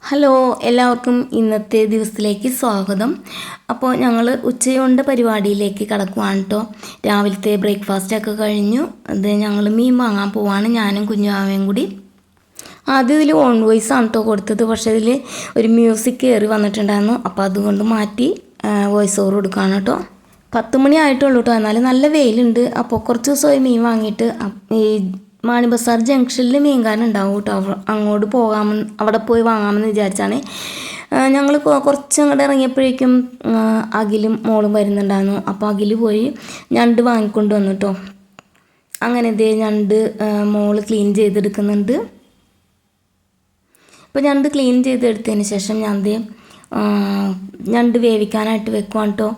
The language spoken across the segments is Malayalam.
ഹലോ, എല്ലാവർക്കും ഇന്നത്തെ ദിവസത്തിലേക്ക് സ്വാഗതം. അപ്പോൾ ഞങ്ങൾ ഉച്ചയുണ്ട പരിപാടിയിലേക്ക് കടക്കുവാണ് കേട്ടോ. രാവിലത്തെ ബ്രേക്ക്ഫാസ്റ്റൊക്കെ കഴിഞ്ഞു. അത് ഞങ്ങൾ മീൻ വാങ്ങാൻ പോവാണ്, ഞാനും കുഞ്ഞുമാവയും കൂടി. ആദ്യം ഇതിൽ ഓൺ വോയിസ് ആണ് കേട്ടോ കൊടുത്തത്, പക്ഷേ ഇതിൽ ഒരു മ്യൂസിക് കയറി വന്നിട്ടുണ്ടായിരുന്നു. അപ്പോൾ അതുകൊണ്ട് മാറ്റി വോയിസ് ഓവർ കൊടുക്കുകയാണ് കേട്ടോ. 10 മണി ആയിട്ടുള്ളൂ കേട്ടോ, എന്നാലും നല്ല വെയിലുണ്ട്. അപ്പോൾ കുറച്ച് ദിവസമായി മീൻ വാങ്ങിയിട്ട് ഈ മാണി ബസാർ ജംഗ്ഷനിൽ മീൻകാരൻ ഉണ്ടാവും കേട്ടോ. അങ്ങോട്ട് പോകാമെന്ന്, അവിടെ പോയി വാങ്ങാമെന്ന് വിചാരിച്ചാണ് ഞങ്ങൾ. കുറച്ച് അങ്ങോട്ട് ഇറങ്ങിയപ്പോഴേക്കും അഖിലും മോളും വരുന്നുണ്ടായിരുന്നു. അപ്പോൾ അഖിൽ പോയി ഞണ്ട് വാങ്ങിക്കൊണ്ട് വന്നു കേട്ടോ. അങ്ങനെ ഇതേ ഞണ്ട് മോള് ക്ലീൻ ചെയ്തെടുക്കുന്നുണ്ട്. അപ്പോൾ ഞണ്ട് ക്ലീൻ ചെയ്തെടുത്തതിന് ശേഷം ഞാൻ ഞണ്ട് വേവിക്കാനായിട്ട് വെക്കുവാണ് കേട്ടോ.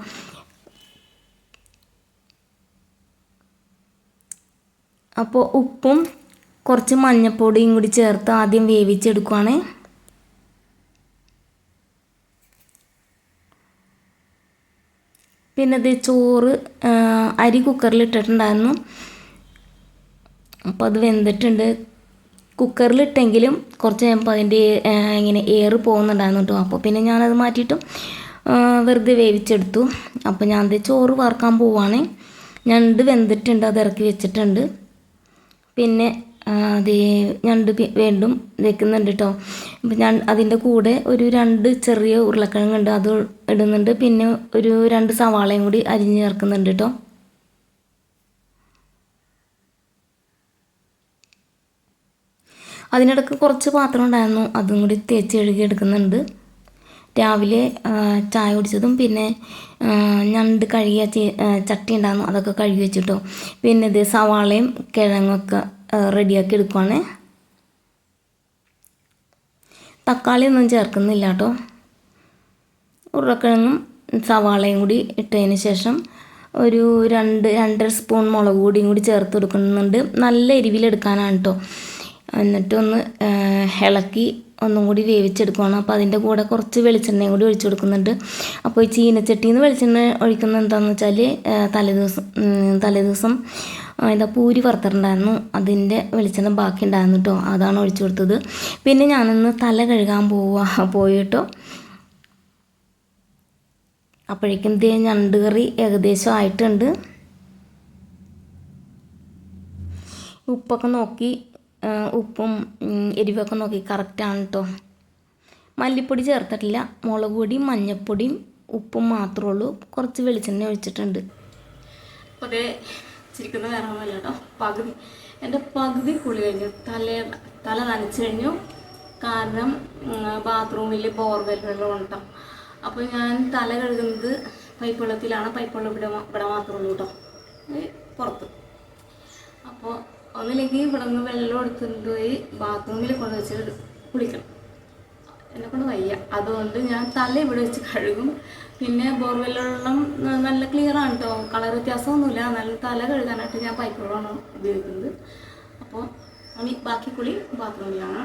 അപ്പോൾ ഉപ്പും കുറച്ച് മഞ്ഞൾപ്പൊടിയും കൂടി ചേർത്ത് ആദ്യം വേവിച്ചെടുക്കുവാണ്. പിന്നെ അത് ചോറ് അരി കുക്കറിൽ ഇട്ടിട്ടുണ്ടായിരുന്നു. അപ്പോൾ അത് വെന്തിട്ടുണ്ട്. കുക്കറിലിട്ടെങ്കിലും കുറച്ച് കഴിയുമ്പോൾ അതിൻ്റെ ഇങ്ങനെ എയർ പോകുന്നുണ്ടായിരുന്നു കേട്ടോ. അപ്പോൾ പിന്നെ ഞാനത് മാറ്റിയിട്ടും വെറുതെ വേവിച്ചെടുത്തു. അപ്പോൾ ഞാൻ ചോറ് വറുക്കാൻ പോവുകയാണ്. ഞണ്ട് വെന്തിട്ടുണ്ട്, അത് ഇറക്കി വെച്ചിട്ടുണ്ട്. പിന്നെ അത് ഞണ്ട് വീണ്ടും വെക്കുന്നുണ്ട് കേട്ടോ. ഇപ്പം ഞാൻ അതിൻ്റെ കൂടെ ഒരു 2 ചെറിയ ഉരുളക്കിഴങ്ങുണ്ട്, അത് ഇടുന്നുണ്ട്. പിന്നെ ഒരു 2 സവാളയും കൂടി അരിഞ്ഞ് ചേർക്കുന്നുണ്ട് കേട്ടോ. അതിനിടയ്ക്ക് കുറച്ച് പാത്രം ഉണ്ടായിരുന്നു, അതും കൂടി തേച്ച് കഴുകി എടുക്കുന്നുണ്ട്. രാവിലെ ചായ കുടിച്ചതും പിന്നെ ഞണ്ട് കഴുകിയ ചട്ടി ഉണ്ടായിരുന്നു, അതൊക്കെ കഴുകി വെച്ചിട്ടോ. പിന്നെ ഇത് സവാളയും കിഴങ്ങൊക്കെ റെഡിയാക്കി എടുക്കുവാണ്. തക്കാളി ഒന്നും ചേർക്കുന്നില്ല കേട്ടോ. ഉരുളക്കിഴങ്ങും സവാളയും കൂടി ഇട്ടതിന് ശേഷം ഒരു 2-2.5 സ്പൂൺ മുളക് പൊടിയും കൂടി ചേർത്ത് കൊടുക്കുന്നുണ്ട്. നല്ല എരിവിലെടുക്കാനാണ് കേട്ടോ. എന്നിട്ടൊന്ന് ഇളക്കി ഒന്നും കൂടി വേവിച്ചെടുക്കുകയാണ്. അപ്പോൾ അതിൻ്റെ കൂടെ കുറച്ച് വെളിച്ചെണ്ണയും കൂടി ഒഴിച്ചു കൊടുക്കുന്നുണ്ട്. അപ്പോൾ ഈ ചീനച്ചട്ടിയിൽ നിന്ന് വെളിച്ചെണ്ണ ഒഴിക്കുന്നത് എന്താണെന്ന് വെച്ചാൽ തലേദിവസം പൂരി വറുത്തിട്ടുണ്ടായിരുന്നു, അതിൻ്റെ വെളിച്ചെണ്ണ ബാക്കി ഉണ്ടായിരുന്നു കേട്ടോ, അതാണ് ഒഴിച്ചു കൊടുത്തത്. പിന്നെ ഞാനൊന്ന് തല കഴുകാൻ പോയി കേട്ടോ. അപ്പോഴേക്കും ഞണ്ട് കറി ഏകദേശം ആയിട്ടുണ്ട്. ഉപ്പൊക്കെ നോക്കി, ഉപ്പും എരിവൊക്കെ നോക്കി കറക്റ്റാണ് കേട്ടോ. മല്ലിപ്പൊടി ചേർത്തിട്ടില്ല, മുളക് പൊടിയും മഞ്ഞൾപ്പൊടിയും ഉപ്പും മാത്രമേ ഉള്ളൂ. കുറച്ച് വെളിച്ചെണ്ണ ഒഴിച്ചിട്ടുണ്ട്. അപ്പോൾ അതേ ചിരിക്കുന്ന വേറെ ഒന്നുമല്ല കേട്ടോ. എൻ്റെ പകുതി കുളി കഴിഞ്ഞു. തല നനച്ച് കഴിഞ്ഞു. കാരണം ബാത്റൂമിൽ ബോർവെൽ വെള്ളം ഉണ്ടോ. അപ്പോൾ ഞാൻ തല കഴുകുന്നത് പൈപ്പ് വെള്ളത്തിലാണ്. പൈപ്പ് വെള്ളം ഇവിടെ മാത്രമേ ഉള്ളൂ കേട്ടോ, പുറത്ത്. അപ്പോൾ ഒന്നിലേക്ക് ഇവിടെ നിന്ന് വെള്ളം എടുത്തുകൊണ്ട് പോയി ബാത്റൂമിൽ കൊണ്ട് വെച്ച് കുളിക്കണം. എന്നെക്കൊണ്ട് വയ്യ, അതുകൊണ്ട് ഞാൻ തല ഇവിടെ വെച്ച് കഴുകും. പിന്നെ ബോർവെൽ വെള്ളം നല്ല ക്ലിയറാണ് കേട്ടോ, കളർ വ്യത്യാസമൊന്നുമില്ല. നല്ല തല കഴുകാനായിട്ട് ഞാൻ പൈപ്പ് വെള്ളമാണ് ഉപയോഗിക്കുന്നത്. അപ്പോൾ ഇനി ബാക്കി കുളി ബാത്റൂമിലാണ്.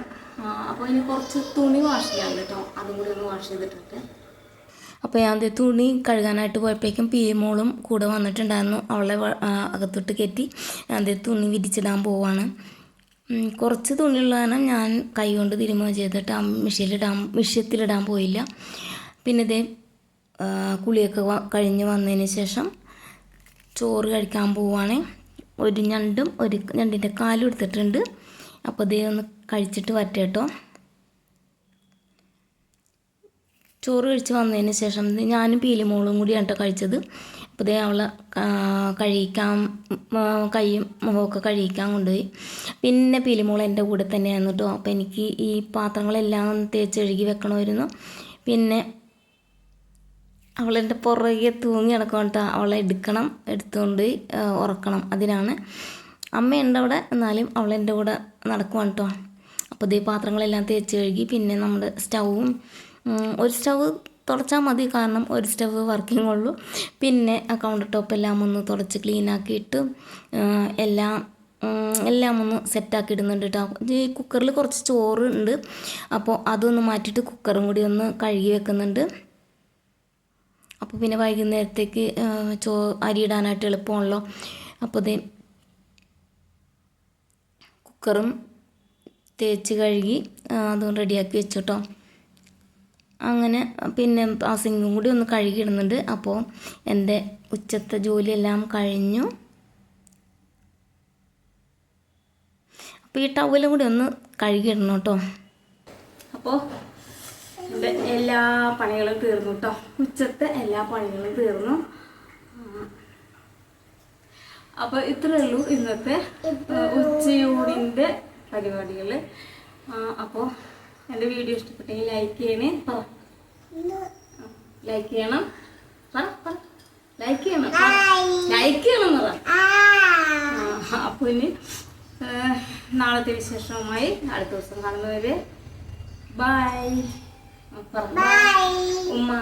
അപ്പോൾ ഇനി കുറച്ച് തുണി വാഷ് ചെയ്യാൻ കേട്ടോ, അതും കൂടി ഒന്ന് വാഷ് ചെയ്തിട്ടിട്ട്. അപ്പോൾ ഞാൻ തുണി കഴുകാനായിട്ട് പോയപ്പോഴേക്കും മോളും കൂടെ വന്നിട്ടുണ്ടായിരുന്നു. അവളെ അകത്തോട്ട് കയറ്റി ഞാൻ തുണി വിരിച്ചിടാൻ പോവാണ്. കുറച്ച് തുണിയുള്ള കാരണം ഞാൻ കൈ കൊണ്ട് തിരുമുക ചെയ്തിട്ട് മിഷ്യത്തിലിടാൻ പോയില്ല. പിന്നെ കുളിയൊക്കെ കഴിഞ്ഞ് വന്നതിന് ശേഷം ചോറ് കഴിക്കാൻ പോവാണ്. ഒരു ഞണ്ടിൻ്റെ കാലും എടുത്തിട്ടുണ്ട്. അപ്പോൾ ഒന്ന് കഴിച്ചിട്ട് വരട്ടെ കേട്ടോ. ചോറ് കഴിച്ച് വന്നതിന് ശേഷം ഞാനും മോളും കൂടിയാണ് കേട്ടോ കഴിച്ചത്. അപ്പോൾ അവളെ കൈയും മുഖമൊക്കെ കഴിക്കാൻ കൊണ്ടുപോയി. പിന്നെ മോൾ എൻ്റെ കൂടെ തന്നെയായിരുന്നു കേട്ടോ. അപ്പോൾ എനിക്ക് ഈ പാത്രങ്ങളെല്ലാം തേച്ച് കഴുകി വെക്കണമായിരുന്നു. പിന്നെ അവളെൻ്റെ പുറകെ തൂങ്ങി നടക്കണം കേട്ടോ. അവളെ എടുത്തുകൊണ്ട് ഉറക്കണം, അതിനാണ്. അമ്മയുണ്ട് അവിടെ, എന്നാലും അവളെൻ്റെ കൂടെ നടക്കുവാണ് കേട്ടോ. അപ്പോൾ പാത്രങ്ങളെല്ലാം തേച്ച് കഴുകി. പിന്നെ നമ്മുടെ സ്റ്റൗവും, ഒരു സ്റ്റവ് തുടച്ചാൽ മതി, കാരണം ഒരു സ്റ്റവ് വർക്കിംഗ് ഉള്ളൂ. പിന്നെ കൗണ്ടർ ടോപ്പ് എല്ലാം ഒന്ന് തുടച്ച് ക്ലീനാക്കിയിട്ട് എല്ലാം ഒന്ന് സെറ്റാക്കി ഇടുന്നുണ്ട് കേട്ടോ. ഈ കുക്കറിൽ കുറച്ച് ചോറ് ഉണ്ട്, അപ്പോൾ അതൊന്ന് മാറ്റിയിട്ട് കുക്കറും കൂടി ഒന്ന് കഴുകി വെക്കുന്നുണ്ട്. അപ്പോൾ പിന്നെ വൈകുന്നേരത്തേക്ക് അരി ഇടാനായിട്ട് എളുപ്പമാണല്ലോ. അപ്പോൾ കുക്കറും തേച്ച് കഴുകി അതും റെഡിയാക്കി വെച്ചു കേട്ടോ. അങ്ങനെ പിന്നെ ആ സിങ്കും കൂടി ഒന്ന് കഴുകിയിടുന്നുണ്ട്. അപ്പോൾ എൻ്റെ ഉച്ചത്തെ ജോലിയെല്ലാം കഴിഞ്ഞു. അപ്പോൾ ഈ ടവലും കൂടി ഒന്ന് കഴുകിയിടണം കേട്ടോ. അപ്പോൾ എൻ്റെ എല്ലാ പണികളും തീർന്നു കേട്ടോ. ഉച്ചത്തെ എല്ലാ പണികളും തീർന്നു. അപ്പോൾ ഇത്രയേ ഉള്ളൂ ഇന്നത്തെ ഉച്ചയൂണിൻ്റെ പരിപാടികൾ. അപ്പോൾ എൻ്റെ വീഡിയോ ഇഷ്ടപ്പെട്ടെങ്കിൽ ലൈക്ക് ചെയ്യണേ. ലൈക്ക് ചെയ്യണം, ലൈക്ക് ചെയ്യണം, ലൈക്ക് ചെയ്യണം എന്ന് പറ. അപ്പോൾ ഇനി നാളത്തെ വിശേഷവുമായി അടുത്ത ദിവസം കാണുന്നവരെ ബൈ. ഉമ്മ.